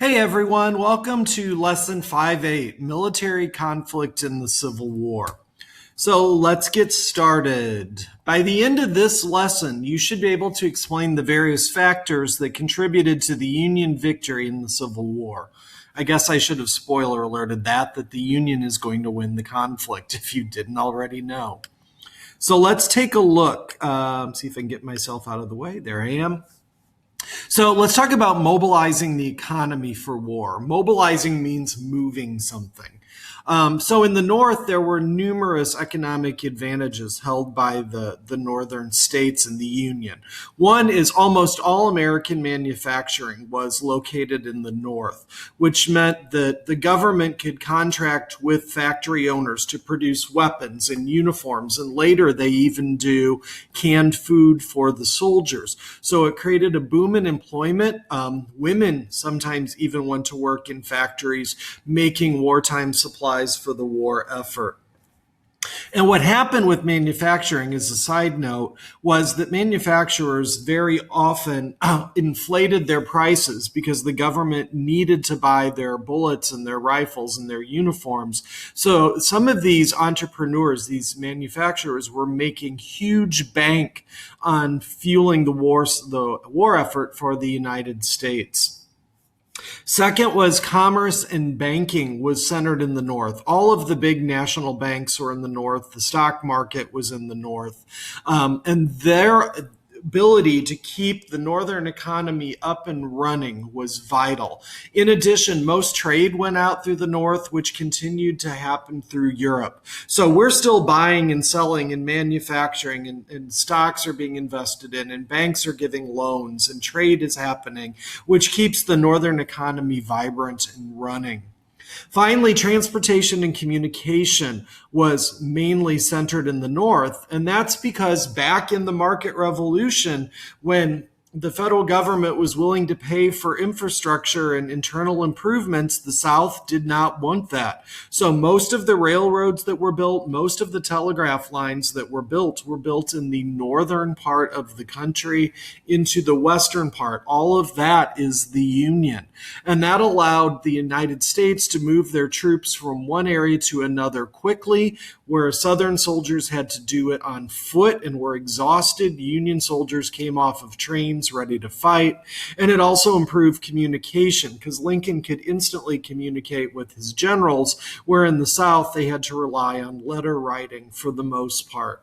Hey everyone, welcome to Lesson 5.8, Military Conflict in the Civil War. So let's get started. By the end of this lesson, you should be able to explain the various factors that contributed to the Union victory in the Civil War. I guess I should have spoiler alerted that the Union is going to win the conflict if you didn't already know. So let's take a look, see if I can get myself out of the way. There I am. So let's talk about mobilizing the economy for war. Mobilizing means moving something. So in the North, there were numerous economic advantages held by the northern states in the Union. One is almost all American manufacturing was located in the North, which meant that the government could contract with factory owners to produce weapons and uniforms, and later they even do canned food for the soldiers. So it created a boom in employment. Women sometimes even went to work in factories making wartime supplies for the war effort. And what happened with manufacturing, as a side note, was that manufacturers very often inflated their prices because the government needed to buy their bullets and their rifles and their uniforms. So some of these entrepreneurs, these manufacturers, were making huge bank on fueling the war effort for the United States. Second was commerce and banking was centered in the North. All of the big national banks were in the North. The stock market was in the North. And their ability to keep the northern economy up and running was vital. In addition, most trade went out through the North, which continued to happen through Europe. So we're still buying and selling and manufacturing, and stocks are being invested in, and banks are giving loans, and trade is happening, which keeps the northern economy vibrant and running. Finally, transportation and communication was mainly centered in the North, and that's because back in the market revolution, when the federal government was willing to pay for infrastructure and internal improvements, the South did not want that. So most of the railroads that were built, most of the telegraph lines that were built in the northern part of the country into the western part. All of that is the Union. And that allowed the United States to move their troops from one area to another quickly, where Southern soldiers had to do it on foot and were exhausted. Union soldiers came off of trains ready to fight. And it also improved communication because Lincoln could instantly communicate with his generals, where in the South they had to rely on letter writing for the most part.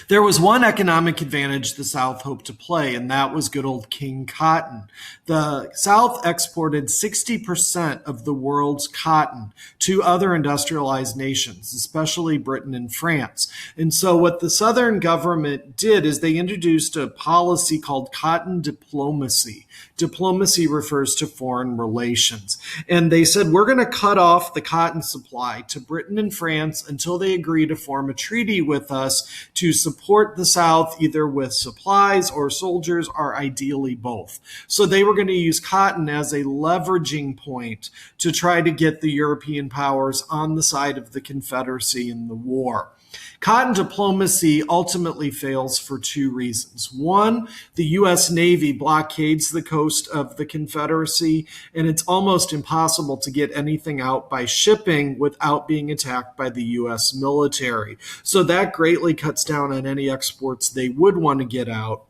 There was one economic advantage the South hoped to play, and that was good old King Cotton. The South exported 60% of the world's cotton to other industrialized nations, especially Britain and France. And so what the Southern government did is they introduced a policy called cotton diplomacy. Diplomacy refers to foreign relations. And they said, we're going to cut off the cotton supply to Britain and France until they agree to form a treaty with us to support the South either with supplies or soldiers, or ideally both. So they were going to use cotton as a leveraging point to try to get the European powers on the side of the Confederacy in the war. Cotton diplomacy ultimately fails for two reasons. One, the U.S. Navy blockades the coast of the Confederacy, and it's almost impossible to get anything out by shipping without being attacked by the U.S. military. So that greatly cuts down on any exports they would want to get out.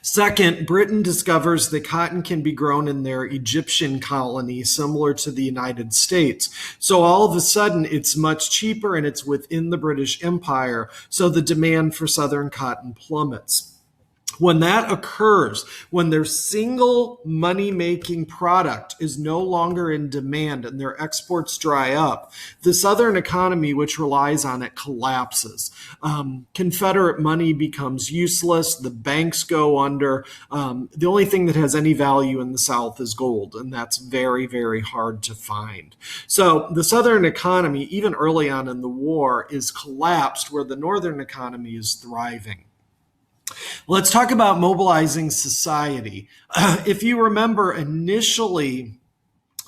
Second, Britain discovers that cotton can be grown in their Egyptian colony, similar to the United States. So all of a sudden, it's much cheaper and it's within the British Empire, so the demand for Southern cotton plummets. When that occurs, when their single money-making product is no longer in demand and their exports dry up, the Southern economy, which relies on it, collapses. Confederate money becomes useless. The banks go under. The only thing that has any value in the South is gold, and that's very, very hard to find. So the Southern economy, even early on in the war, is collapsed where the Northern economy is thriving. Let's talk about mobilizing society. If you remember, initially,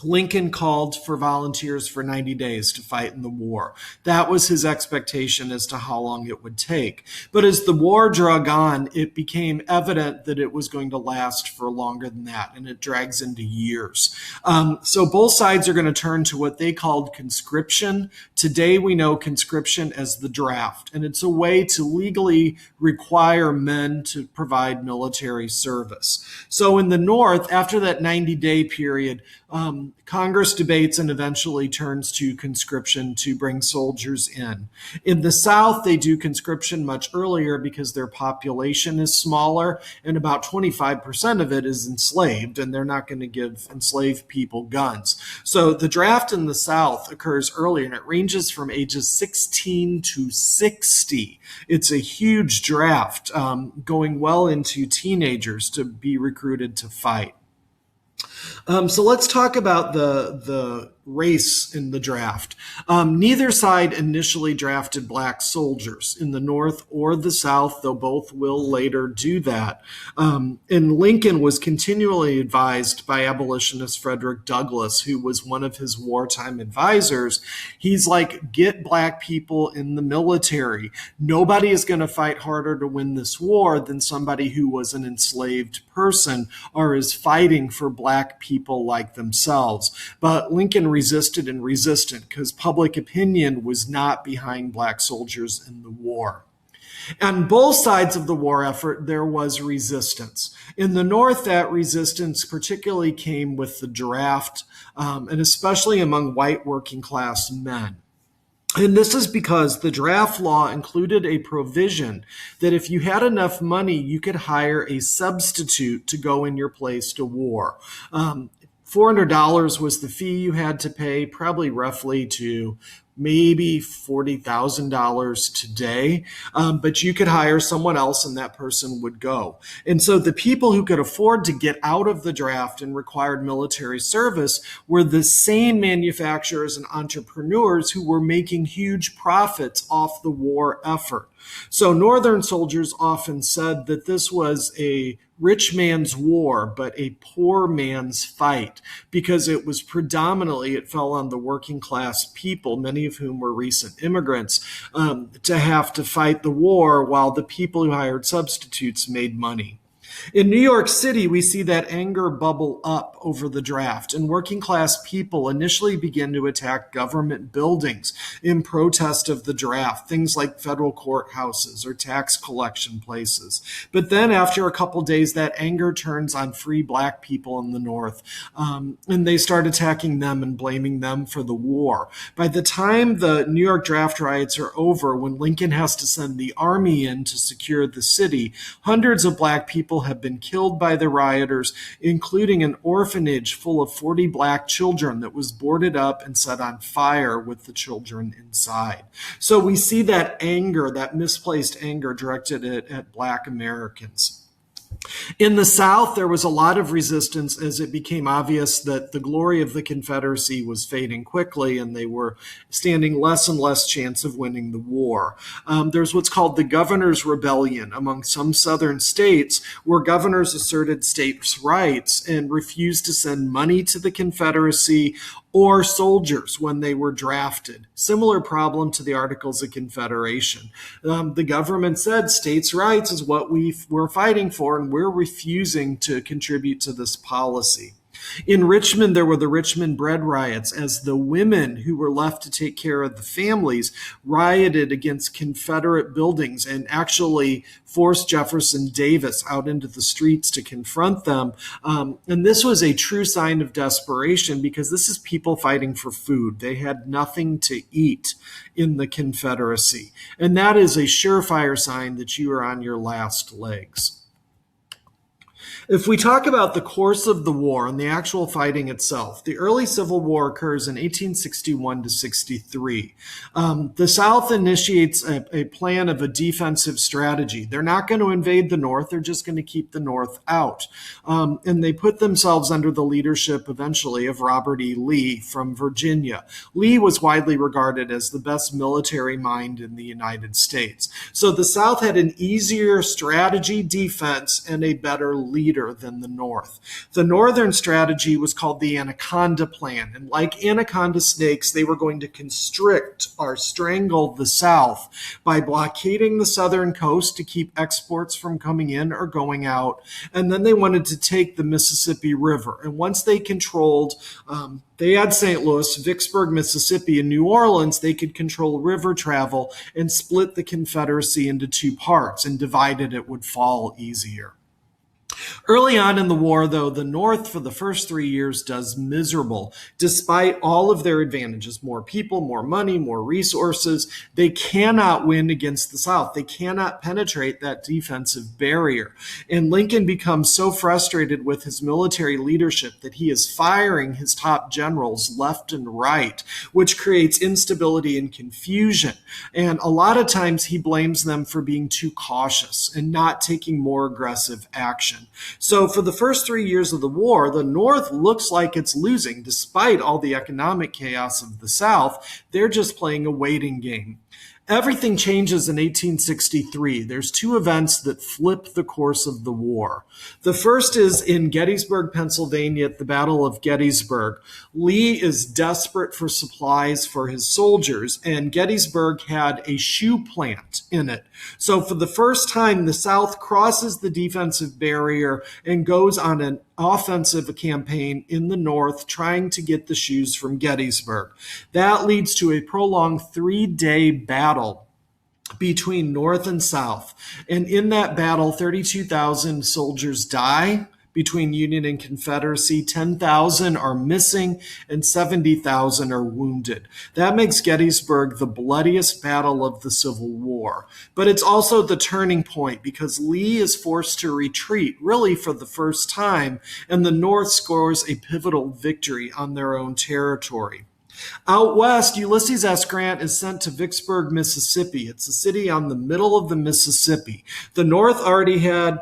Lincoln called for volunteers for 90 days to fight in the war. That was his expectation as to how long it would take. But as the war drug on, it became evident that it was going to last for longer than that, and it drags into years. So both sides are going to turn to what they called conscription. Today we know conscription as the draft, and it's a way to legally require men to provide military service. So in the North, after that 90-day period, Congress debates and eventually turns to conscription to bring soldiers in. In the South, they do conscription much earlier because their population is smaller, and about 25% of it is enslaved, and they're not going to give enslaved people guns. So the draft in the South occurs earlier, and it ranges from ages 16 to 60. It's a huge draft, going well into teenagers to be recruited to fight. So let's talk about the race in the draft. Neither side initially drafted black soldiers in the North or the South, though both will later do that. And Lincoln was continually advised by abolitionist Frederick Douglass, who was one of his wartime advisors. He's like, get black people in the military. Nobody is going to fight harder to win this war than somebody who was an enslaved person or is fighting for black people like themselves. But Lincoln resisted and resisted because public opinion was not behind black soldiers in the war. On both sides of the war effort, there was resistance. In the North, that resistance particularly came with the draft, and especially among white working class men. And this is because the draft law included a provision that if you had enough money, you could hire a substitute to go in your place to war. $400 was the fee you had to pay, probably roughly to maybe $40,000 today, but you could hire someone else and that person would go. And so the people who could afford to get out of the draft and required military service were the same manufacturers and entrepreneurs who were making huge profits off the war effort. So Northern soldiers often said that this was a rich man's war, but a poor man's fight, because it fell on the working class people, many of whom were recent immigrants, to have to fight the war while the people who hired substitutes made money. In New York City, we see that anger bubble up over the draft, and working class people initially begin to attack government buildings in protest of the draft, things like federal courthouses or tax collection places. But then after a couple days, that anger turns on free black people in the North, and they start attacking them and blaming them for the war. By the time the New York draft riots are over, when Lincoln has to send the army in to secure the city, hundreds of black people have been killed by the rioters, including an orphanage full of 40 black children that was boarded up and set on fire with the children inside. So we see that anger, that misplaced anger directed at black Americans. In the South, there was a lot of resistance as it became obvious that the glory of the Confederacy was fading quickly and they were standing less and less chance of winning the war. There's what's called the Governor's Rebellion among some Southern states, where governors asserted states' rights and refused to send money to the Confederacy or soldiers when they were drafted. Similar problem to the Articles of Confederation. The government said states' rights is what we're fighting for, and we're refusing to contribute to this policy. In Richmond, there were the Richmond bread riots as the women who were left to take care of the families rioted against Confederate buildings and actually forced Jefferson Davis out into the streets to confront them. And this was a true sign of desperation because this is people fighting for food. They had nothing to eat in the Confederacy. And that is a surefire sign that you are on your last legs. If we talk about the course of the war and the actual fighting itself, the early Civil War occurs in 1861 to 63. The South initiates a plan of a defensive strategy. They're not going to invade the North. They're just going to keep the North out. And they put themselves under the leadership eventually of Robert E. Lee from Virginia. Lee was widely regarded as the best military mind in the United States. So the South had an easier strategy, defense, and a better leader. greater than the North. The Northern strategy was called the Anaconda Plan. And like anaconda snakes, they were going to constrict or strangle the South by blockading the southern coast to keep exports from coming in or going out. And then they wanted to take the Mississippi River. And once they controlled, they had St. Louis, Vicksburg, Mississippi, and New Orleans, they could control river travel and split the Confederacy into two parts, and divided it would fall easier. Early on in the war, though, the North for the first 3 years does miserable. Despite all of their advantages, more people, more money, more resources, they cannot win against the South. They cannot penetrate that defensive barrier. And Lincoln becomes so frustrated with his military leadership that he is firing his top generals left and right, which creates instability and confusion. And a lot of times he blames them for being too cautious and not taking more aggressive action. So for the first 3 years of the war, the North looks like it's losing despite all the economic chaos of the South. They're just playing a waiting game. Everything changes in 1863. There's two events that flip the course of the war. The first is in Gettysburg, Pennsylvania, at the Battle of Gettysburg. Lee is desperate for supplies for his soldiers, and Gettysburg had a shoe plant in it. So for the first time, the South crosses the defensive barrier and goes on an offensive campaign in the North, trying to get the shoes from Gettysburg. That leads to a prolonged 3-day battle between North and South. And in that battle, 32,000 soldiers die between Union and Confederacy. 10,000 are missing and 70,000 are wounded. That makes Gettysburg the bloodiest battle of the Civil War. But it's also the turning point because Lee is forced to retreat, really for the first time, and the North scores a pivotal victory on their own territory. Out west, Ulysses S. Grant is sent to Vicksburg, Mississippi. It's a city on the middle of the Mississippi. The North already had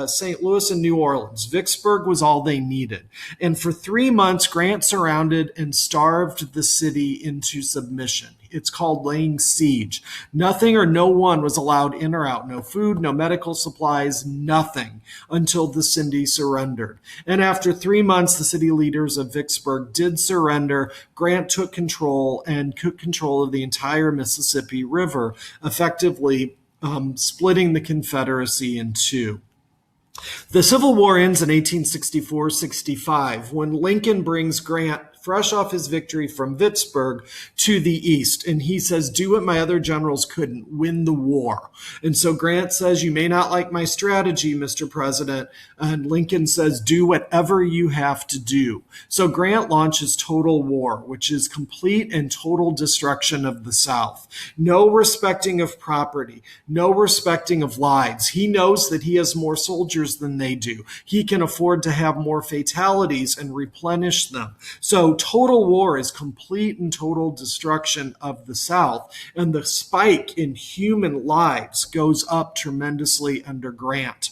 St. Louis and New Orleans. Vicksburg was all they needed. And for 3 months, Grant surrounded and starved the city into submission. It's called laying siege. Nothing or no one was allowed in or out. No food, no medical supplies, nothing until the city surrendered. And after 3 months, the city leaders of Vicksburg did surrender. Grant took control of the entire Mississippi River, effectively splitting the Confederacy in two. The Civil War ends in 1864-65 when Lincoln brings Grant fresh off his victory from Vicksburg to the east. And he says, do what my other generals couldn't, win the war. And so Grant says, you may not like my strategy, Mr. President. And Lincoln says, do whatever you have to do. So Grant launches total war, which is complete and total destruction of the South. No respecting of property, no respecting of lives. He knows that he has more soldiers than they do. He can afford to have more fatalities and replenish them. So total war is complete and total destruction of the South, and the spike in human lives goes up tremendously under Grant.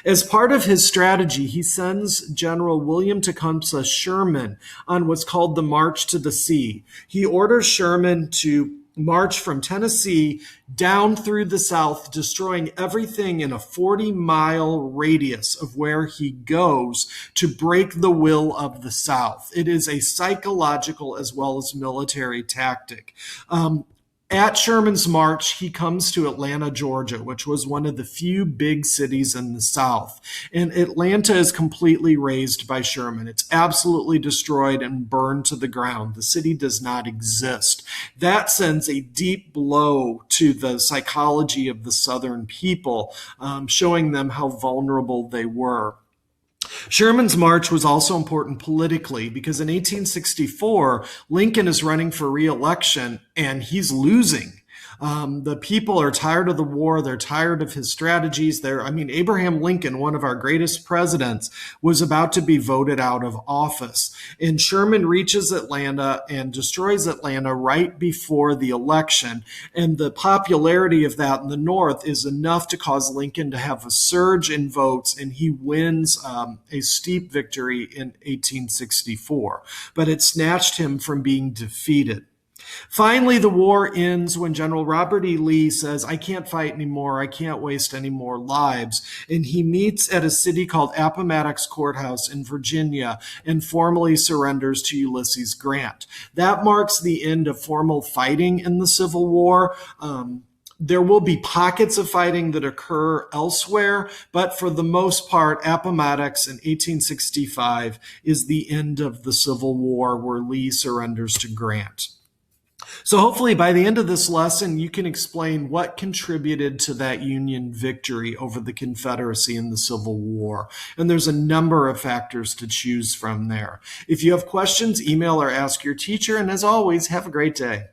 As part of his strategy, he sends General William Tecumseh Sherman on what's called the March to the Sea. He orders Sherman to march from Tennessee down through the South, destroying everything in a 40-mile radius of where he goes to break the will of the South. It is a psychological as well as military tactic. At Sherman's March, he comes to Atlanta, Georgia, which was one of the few big cities in the South. And Atlanta is completely razed by Sherman. It's absolutely destroyed and burned to the ground. The city does not exist. That sends a deep blow to the psychology of the Southern people, showing them how vulnerable they were. Sherman's March was also important politically because in 1864, Lincoln is running for re-election and he's losing. The people are tired of the war. They're tired of his strategies. Abraham Lincoln, one of our greatest presidents, was about to be voted out of office. And Sherman reaches Atlanta and destroys Atlanta right before the election. And the popularity of that in the North is enough to cause Lincoln to have a surge in votes, and he wins a steep victory in 1864. But it snatched him from being defeated. Finally, the war ends when General Robert E. Lee says, I can't fight anymore. I can't waste any more lives. And he meets at a city called Appomattox Courthouse in Virginia and formally surrenders to Ulysses Grant. That marks the end of formal fighting in the Civil War. There will be pockets of fighting that occur elsewhere, but for the most part, Appomattox in 1865 is the end of the Civil War where Lee surrenders to Grant. So hopefully by the end of this lesson, you can explain what contributed to that Union victory over the Confederacy in the Civil War. And there's a number of factors to choose from there. If you have questions, email or ask your teacher. And as always, have a great day.